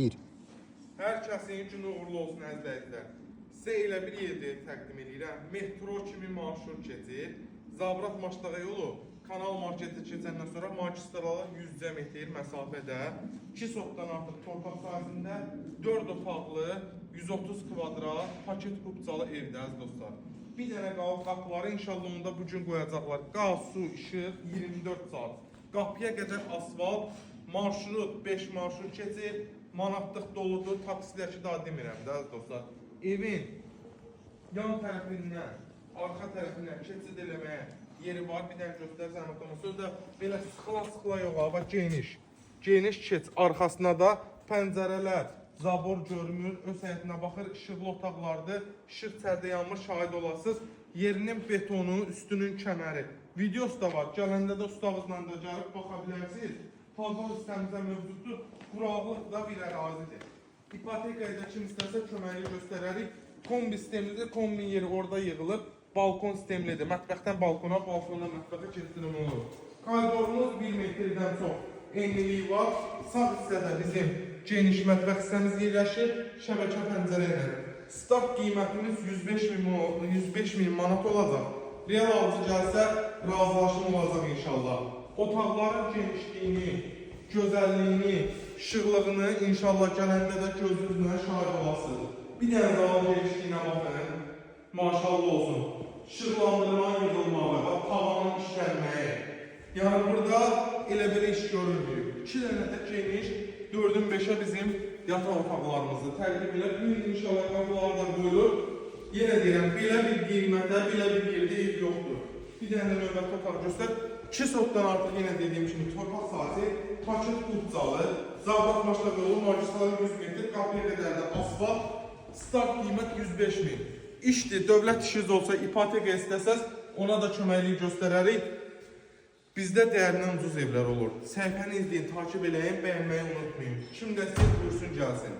1. Hər kəsin günü uğurlu olsun əzizləyicilər. Sizə elə bir yerdə təqdim edirəm. Metro kimi marşrut keçir. Zabrat Maçdağa yolu Kanal Marketə keçəndən sonra magistrala 100 metr məsafədə 2 sotdan artıq torpaq sahəsində 4 otaqlı 130 kvadrat paket kubcalı evdə əziz dostlar. Bir dənə qalıb qapıları inşallah onda bugün qoyacaqlar. Qaz, su, işıq 24 saat. Qapıya qədər asfalt, marşrut 5 marşrut keçir. Manatlıq doludur, taksidəki daha demirəm də əziz dostlar. Evin yan tərəfindən, arxa tərəfindən keçid eləməyə yeri var. Bir dənə göstər zəhmət sözdə belə sıxıla yox abi, geniş. Geniş keç. Arxasına da pəncərələr, zabor görmür, öz həyətinə baxır, işıqlı otaqlardır. İşıq çərdə yanmır, şahid olasınız. Yerinin betonu, üstünün kəməri. Videosu da var. Gələndə də ustamızla da gəlib baxa bilərsiniz. Fazla sistemimizdə mövcuddur. Quraqlıq da bir ərazidir. İpotekayı da kim istərsə köməkli göstərərik. Kombi sistemidir. Kombi yeri orada yığılıb. Balkon sistemlidir. Mətbəxdən balkona, balkondan mətbəxə keçirim olur. Koridorumuz 1 metrdən çox enliliyi var. Sağ hissədə bizim geniş mətbəx hissəmiz yerləşir. Şəbəkə pəncərə ilə. Start qiymətimiz 105 min manat olacaq. Real alıcı gəlsə razılaşım olacaq inşallah. Otaqların genişliyini, gözəlliyini, işıqlığını inşallah gələndə də gözünüzlə şahid olasınız. Bir dənə daha genişliyinə baxın. Maşallah olsun. İşıqlandırma yığılmağı, tavanın işlənməyi. Yəni burada elə belə iş görülmüyor. 2 dənə də geniş, 4-ün 5'ə bizim yataq otaqlarımızdır. Təqdim elə bir inşallah qapıları da qoyulur. Yenə deyirəm, belə bir qiymətə, belə bir yerdə ev yoxdur. Bir dənə də növbəti otaq göstər. 2 sotdan artıq yenə dediyim kimi torpaq sahəsi, paket kubcalı, Zabrat Maçdağa yolu magistrala 100 metr, qapıya qədər də asfalt, start qiymət 105 min. İşdir, dövlət işiniz olsa, ipoteka istəsəz, ona da köməkliyi göstərərik. Bizdə dəyərindən ucuz evlər olur. Səhifəni izləyin, takip eləyin, bəyənməyi unutmayın. Kim dəstək buyursun gəlsin.